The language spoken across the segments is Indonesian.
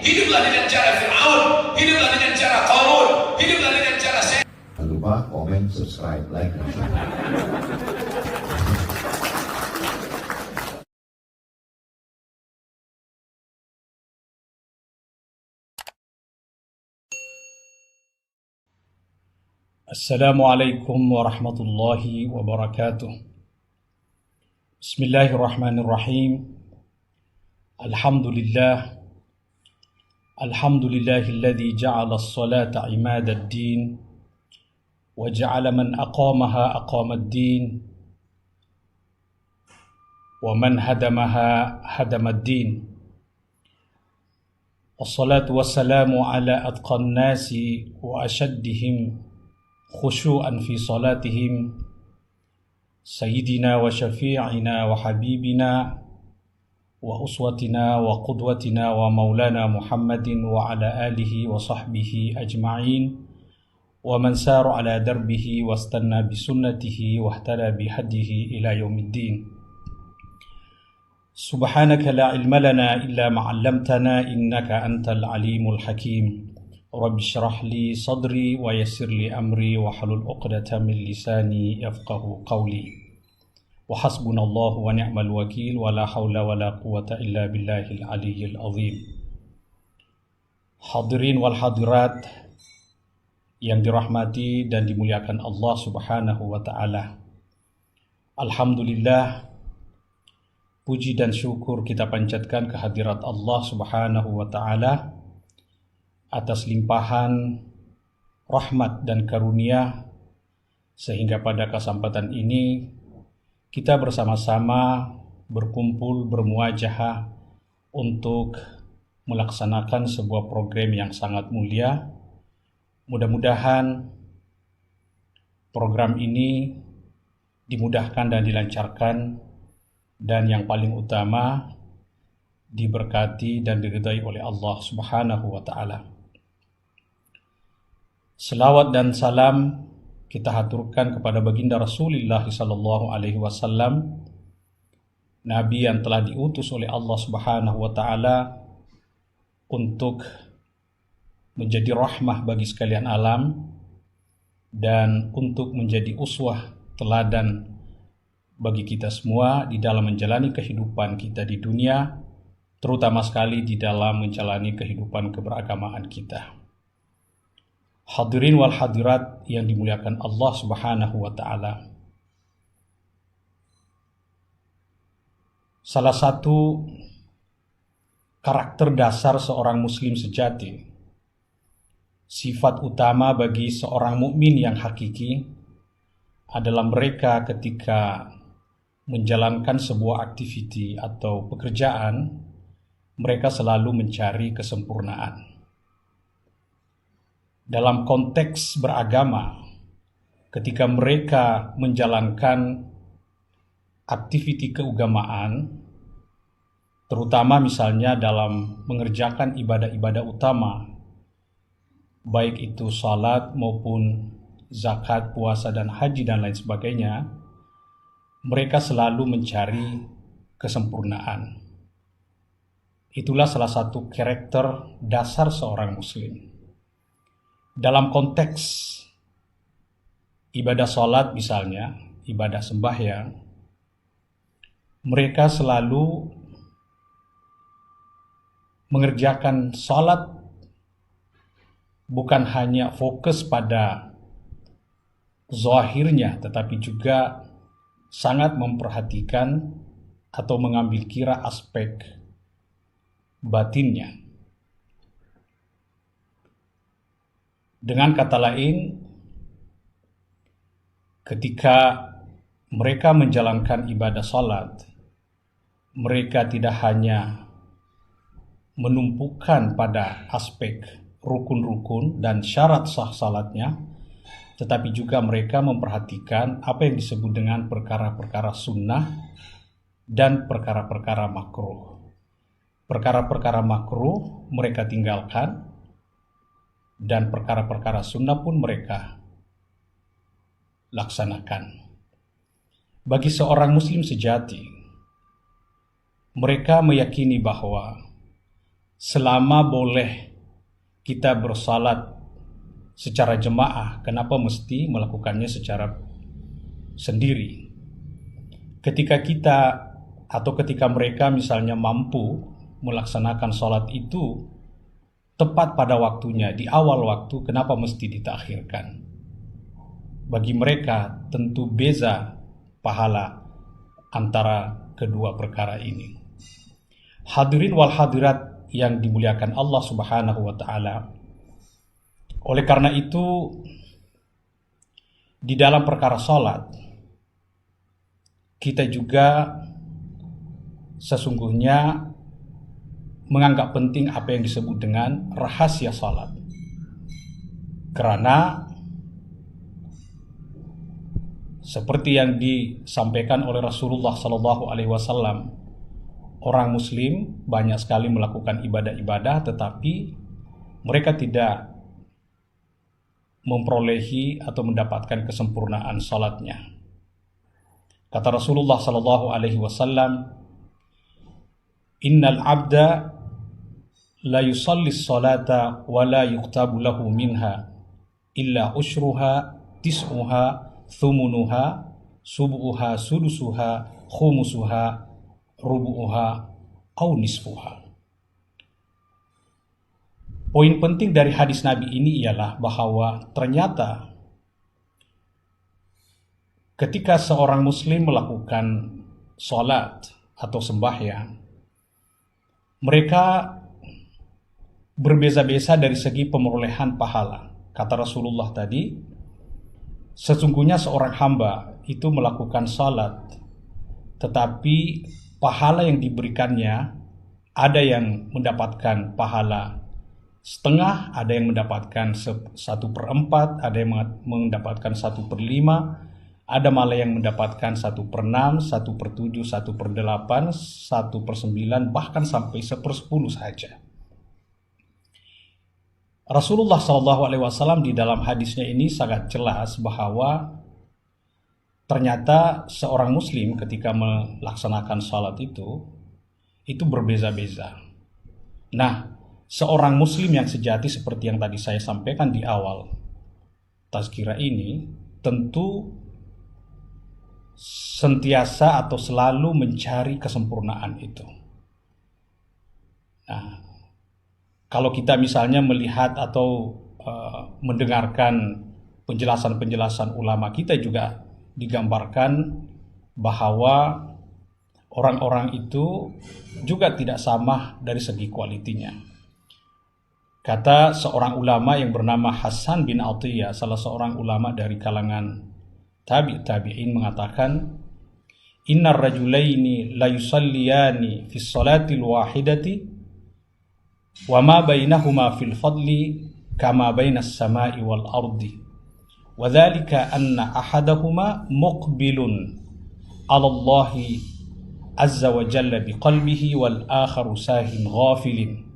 hiduplah dengan cara Fir'aun, hiduplah dengan cara Qarun, hiduplah dengan cara Jangan lupa komen, subscribe, like, dan share. Assalamualaikum warahmatullahi wabarakatuh. Bismillahirrahmanirrahim. Alhamdulillahilladzi ja'ala as-salata imadad-din wa ja'ala man aqamaha aqamad-din wa man hadamaha hadamad-din. Wassalatu wassalamu ala atqan nasi wa ashaddihim khushu'an fi salatihim sayyidina wa syafi'ina wa habibina wa uswatina wa qudwatina wa maulana Muhammadin wa ala alihi wa sahbihi ajma'in wa man sara ala darbihi wa istanna bi sunnatihi wa ihtada bi hadihi ila yaumiddin. Subhanaka la ilma lana illa ma 'allamtana innaka antal alimul hakim. Rabbi syrah li sadri wa yassir li amri wa halul uqdata min lisani yafqahu qawli. Wa hasbunallahu wa ni'mal wakil wa la hawla wa la quwata illa billahil aliyyil azim. Hadirin wal hadirat yang dirahmati dan dimuliakan Allah Subhanahu wa ta'ala. Alhamdulillah, puji dan syukur kita panjatkan kehadirat Allah Subhanahu wa ta'ala atas limpahan rahmat dan karunia, sehingga pada kesempatan ini kita bersama-sama berkumpul bermuajahah untuk melaksanakan sebuah program yang sangat mulia. Mudah-mudahan program ini dimudahkan dan dilancarkan, dan yang paling utama diberkati dan diridai oleh Allah Subhanahu wa ta'ala. Selawat dan salam kita haturkan kepada baginda Rasulullah sallallahu alaihi wasallam, Nabi yang telah diutus oleh Allah Subhanahu wa ta'ala untuk menjadi rahmah bagi sekalian alam dan untuk menjadi uswah teladan bagi kita semua di dalam menjalani kehidupan kita di dunia, terutama sekali di dalam menjalani kehidupan keberagamaan kita. Hadirin wal hadirat yang dimuliakan Allah Subhanahu wa ta'ala. Salah satu karakter dasar seorang muslim sejati, sifat utama bagi seorang mukmin yang hakiki adalah mereka ketika menjalankan sebuah aktiviti atau pekerjaan, mereka selalu mencari kesempurnaan. Dalam konteks beragama, ketika mereka menjalankan aktiviti keagamaan, terutama misalnya dalam mengerjakan ibadah-ibadah utama, baik itu salat maupun zakat, puasa, dan haji, dan lain sebagainya, mereka selalu mencari kesempurnaan. Itulah salah satu karakter dasar seorang muslim. Dalam konteks ibadah sholat misalnya, ibadah sembahyang, mereka selalu mengerjakan sholat bukan hanya fokus pada zahirnya, tetapi juga sangat memperhatikan atau mengambil kira aspek batinnya. Dengan kata lain, ketika mereka menjalankan ibadah salat, mereka tidak hanya menumpukan pada aspek rukun-rukun dan syarat sah salatnya, tetapi juga mereka memperhatikan apa yang disebut dengan perkara-perkara sunnah dan perkara-perkara makruh. Perkara-perkara makruh mereka tinggalkan, dan perkara-perkara sunnah pun mereka laksanakan. Bagi seorang muslim sejati, mereka meyakini bahwa selama boleh kita bersalat secara jemaah, kenapa mesti melakukannya secara sendiri? Ketika kita atau ketika mereka misalnya mampu melaksanakan salat itu tepat pada waktunya, di awal waktu, kenapa mesti ditakhirkan? Bagi mereka tentu beza pahala antara kedua perkara ini. Hadirin wal hadirat yang dimuliakan Allah Subhanahu wa taala. Oleh karena itu, di dalam perkara salat kita juga sesungguhnya menganggap penting apa yang disebut dengan rahasia salat. Karena seperti yang disampaikan oleh Rasulullah Sallallahu Alaihi Wasallam, orang Muslim banyak sekali melakukan ibadah-ibadah, tetapi mereka tidak memperolehi atau mendapatkan kesempurnaan salatnya. Kata Rasulullah Sallallahu Alaihi Wasallam, Innal abda la yusalli salata wa la yuktabu lahu minha illa ushruha, tis'uha, thumunuha, subu'uha, sudusuha, khumusuha, rubu'uha, au nisfuha. Poin penting dari hadis Nabi ini ialah bahwa ternyata ketika seorang muslim melakukan salat atau sembahyang, mereka berbeza-beza dari segi pemerolehan pahala. Kata Rasulullah tadi, sesungguhnya seorang hamba itu melakukan salat, tetapi pahala yang diberikannya ada yang mendapatkan pahala setengah, ada yang mendapatkan 1/4, ada yang mendapatkan 1/5, ada malah yang mendapatkan 1/6, 1/7, 1/8, 1/9, bahkan sampai 1/10 saja. Rasulullah SAW di dalam hadisnya ini sangat jelas bahwa ternyata seorang muslim ketika melaksanakan salat itu berbeza-beza. Nah, seorang muslim yang sejati seperti yang tadi saya sampaikan di awal tazkirah ini tentu sentiasa atau selalu mencari kesempurnaan itu. Nah, kalau kita misalnya melihat atau mendengarkan penjelasan-penjelasan ulama, kita juga digambarkan bahwa orang-orang itu juga tidak sama dari segi kualitinya. Kata seorang ulama yang bernama Hasan bin Atiyah, salah seorang ulama dari kalangan tabi'in, mengatakan, Innar rajulaini la yusalliyani fi salatil wahidati wa ma bainahuma fil fadli kama bainas samai wal ardi wa dhalika anna ahadahuma muqbilun ala Allahi azza wa jalla biqalbihi wal akharu sahin ghafilin.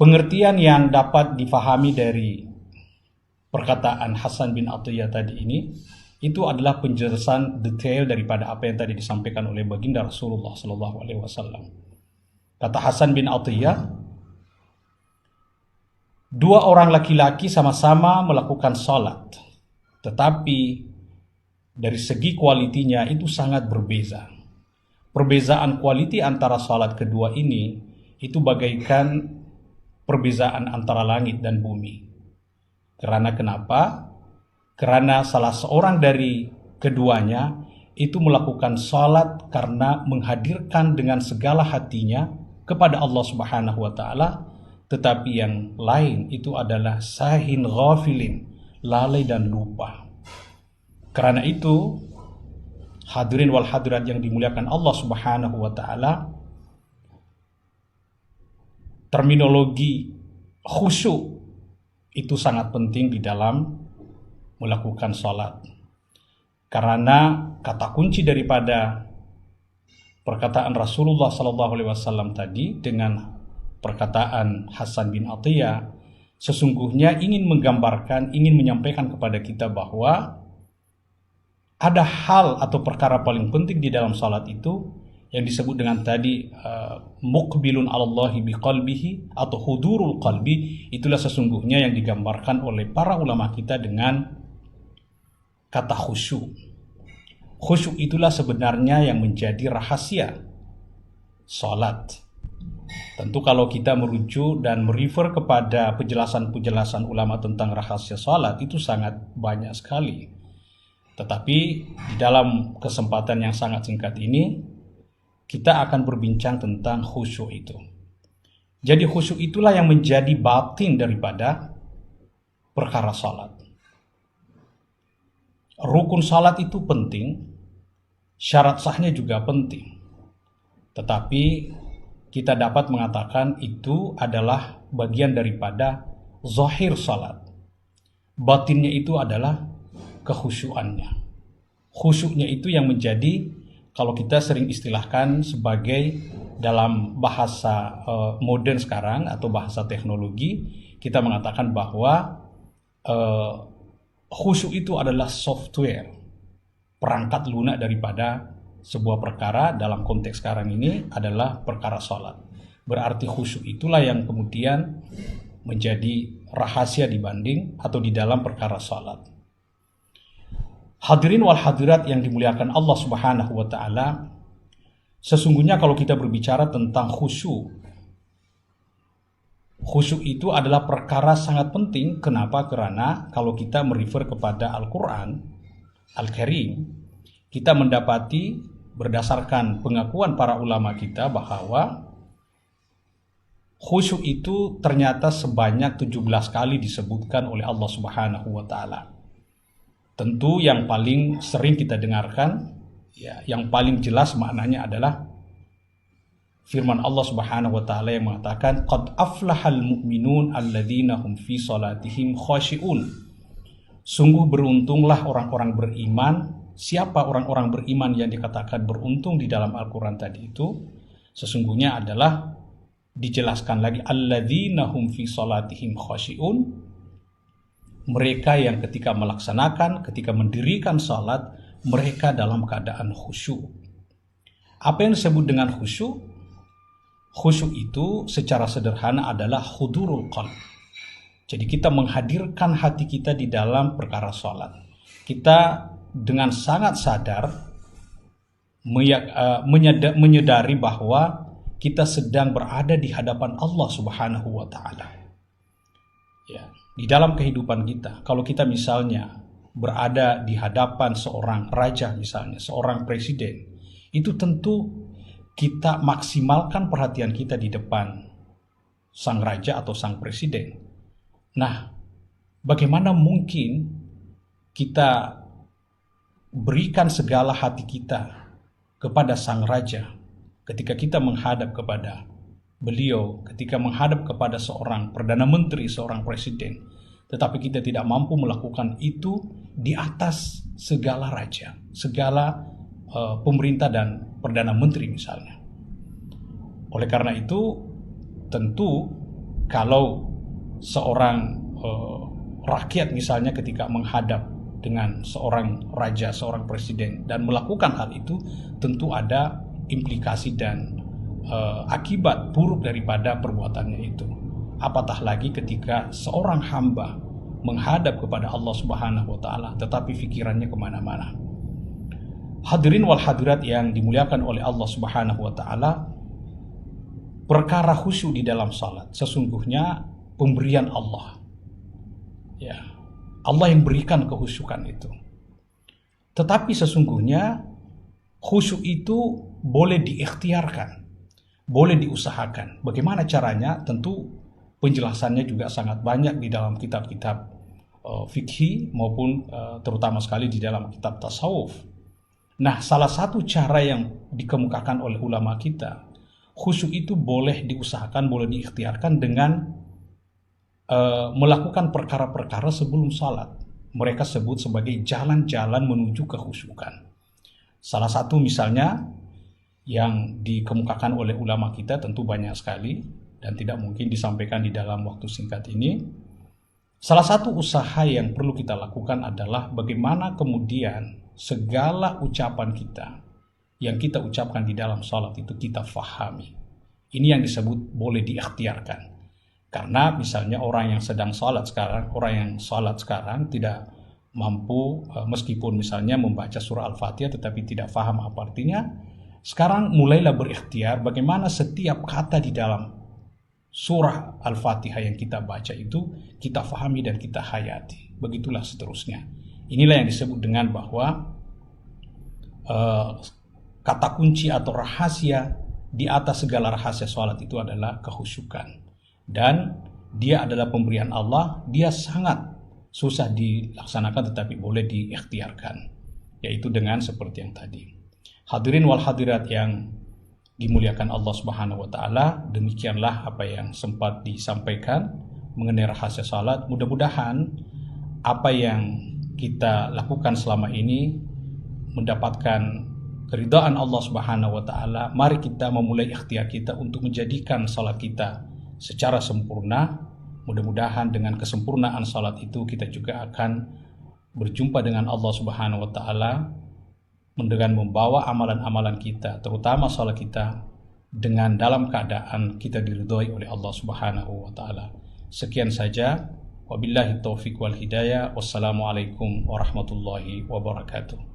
Pengertian yang dapat difahami dari perkataan Hasan bin Atiyah tadi ini, itu adalah penjelasan detail daripada apa yang tadi disampaikan oleh baginda Rasulullah SAW. Kata Hasan bin Atiyah, dua orang laki-laki sama-sama melakukan salat, tetapi dari segi kualitinya itu sangat berbeza. Perbezaan kualiti antara salat kedua ini itu bagaikan perbezaan antara langit dan bumi. Karena kenapa? Karena salah seorang dari keduanya itu melakukan salat karena menghadirkan dengan segala hatinya kepada Allah Subhanahu wa taala, tetapi yang lain itu adalah sahin ghafilin, lalai dan lupa. Karena itu, hadirin wal hadirat yang dimuliakan Allah Subhanahu wa taala, terminologi khusyuk itu sangat penting di dalam melakukan salat. Karena kata kunci daripada perkataan Rasulullah SAW tadi dengan perkataan Hasan bin Atiyah, sesungguhnya ingin menggambarkan, ingin menyampaikan kepada kita bahwa ada hal atau perkara paling penting di dalam salat itu, yang disebut dengan tadi muqbilun 'alallahi biqalbihi atau hudurul qalbi, itulah sesungguhnya yang digambarkan oleh para ulama kita dengan kata khusyuk. Khusyuk itulah sebenarnya yang menjadi rahasia salat. Tentu kalau kita merujuk dan merefer kepada penjelasan-penjelasan ulama tentang rahasia salat itu sangat banyak sekali. Tetapi di dalam kesempatan yang sangat singkat ini kita akan berbincang tentang khusyuk itu. Jadi khusyuk itulah yang menjadi batin daripada perkara salat. Rukun salat itu penting, syarat sahnya juga penting. Tetapi kita dapat mengatakan itu adalah bagian daripada zahir salat. Batinnya itu adalah kekhusyuannya. Khusyuknya itu yang menjadi, kalau kita sering istilahkan sebagai dalam bahasa modern sekarang atau bahasa teknologi, kita mengatakan bahwa khusyuk itu adalah software, perangkat lunak daripada sebuah perkara. Dalam konteks sekarang ini adalah perkara salat. Berarti khusyuk itulah yang kemudian menjadi rahasia dibanding atau di dalam perkara salat. Hadirin wal hadirat yang dimuliakan Allah Subhanahu wa taala, sesungguhnya kalau kita berbicara tentang khusyuk, khusyuk itu adalah perkara sangat penting. Kenapa? Karena kalau kita merefer kepada Al-Quran Al-Karim, kita mendapati berdasarkan pengakuan para ulama kita bahwa khusyuk itu ternyata sebanyak 17 kali disebutkan oleh Allah Subhanahu wa taala. Tentu yang paling sering kita dengarkan, ya, yang paling jelas maknanya adalah firman Allah Subhanahu wa taala yang mengatakan qad aflahal mu'minun alladzina hum fi salatihim khashi'un. Sungguh beruntunglah orang-orang beriman. Siapa orang-orang beriman yang dikatakan beruntung di dalam Al-Quran tadi itu? Sesungguhnya adalah dijelaskan lagi alladzina hum fi salatihim khashi'un. Mereka yang ketika melaksanakan, ketika mendirikan salat, mereka dalam keadaan khusyuk. Apa yang disebut dengan khusyuk? Khusyuk itu secara sederhana adalah hudurul qalb. Jadi kita menghadirkan hati kita di dalam perkara salat. Kita dengan sangat sadar menyadari bahwa kita sedang berada di hadapan Allah Subhanahu wa taala. Ya, di dalam kehidupan kita, kalau kita misalnya berada di hadapan seorang raja misalnya, seorang presiden, itu tentu kita maksimalkan perhatian kita di depan sang raja atau sang presiden. Nah, bagaimana mungkin kita berikan segala hati kita kepada sang raja ketika kita menghadap kepada beliau, ketika menghadap kepada seorang perdana menteri, seorang presiden, tetapi kita tidak mampu melakukan itu di atas segala raja, segala pemerintah dan perdana menteri misalnya. Oleh karena itu, tentu kalau seorang rakyat misalnya ketika menghadap dengan seorang raja, seorang presiden dan melakukan hal itu, tentu ada implikasi dan akibat buruk daripada perbuatannya itu. Apatah lagi ketika seorang hamba menghadap kepada Allah Subhanahu wa taala tetapi pikirannya kemana-mana. Hadirin wal hadirat yang dimuliakan oleh Allah Subhanahu wa taala, perkara khusyuk di dalam salat sesungguhnya pemberian Allah. Ya, Allah yang berikan kekhusyukan itu. Tetapi sesungguhnya khusyuk itu boleh diikhtiarkan, boleh diusahakan. Bagaimana caranya? Tentu penjelasannya juga sangat banyak di dalam kitab-kitab fikih maupun terutama sekali di dalam kitab tasawuf. Nah, salah satu cara yang dikemukakan oleh ulama kita, khusyuk itu boleh diusahakan, boleh diikhtiarkan dengan melakukan perkara-perkara sebelum salat. Mereka sebut sebagai jalan-jalan menuju kekhusyukan. Salah satu misalnya yang dikemukakan oleh ulama kita tentu banyak sekali dan tidak mungkin disampaikan di dalam waktu singkat ini. Salah satu usaha yang perlu kita lakukan adalah bagaimana kemudian segala ucapan kita, yang kita ucapkan di dalam salat itu kita fahami. Ini yang disebut boleh diikhtiarkan. Karena misalnya orang yang sedang salat sekarang, tidak mampu meskipun misalnya membaca surah Al-Fatihah tetapi tidak faham apa artinya, sekarang mulailah berikhtiar bagaimana setiap kata di dalam surah Al-Fatihah yang kita baca itu kita fahami dan kita hayati. Begitulah seterusnya. Inilah yang disebut dengan bahwa kata kunci atau rahasia di atas segala rahasia sholat itu adalah kehusyukan. Dan dia adalah pemberian Allah, dia sangat susah dilaksanakan tetapi boleh diikhtiarkan, yaitu dengan seperti yang tadi. Hadirin wal hadirat yang dimuliakan Allah Subhanahu wa taala, demikianlah apa yang sempat disampaikan mengenai rahasia salat. Mudah-mudahan apa yang kita lakukan selama ini mendapatkan keridhaan Allah Subhanahu wa taala. Mari kita memulai ikhtiar kita untuk menjadikan salat kita secara sempurna. Mudah-mudahan dengan kesempurnaan salat itu kita juga akan berjumpa dengan Allah Subhanahu wa taala dengan membawa amalan-amalan kita, terutama salat kita, dengan dalam keadaan kita diridhoi oleh Allah Subhanahu wa taala. Sekian saja. Wabillahi taufiq wal hidayah. Wassalamualaikum warahmatullahi wabarakatuh.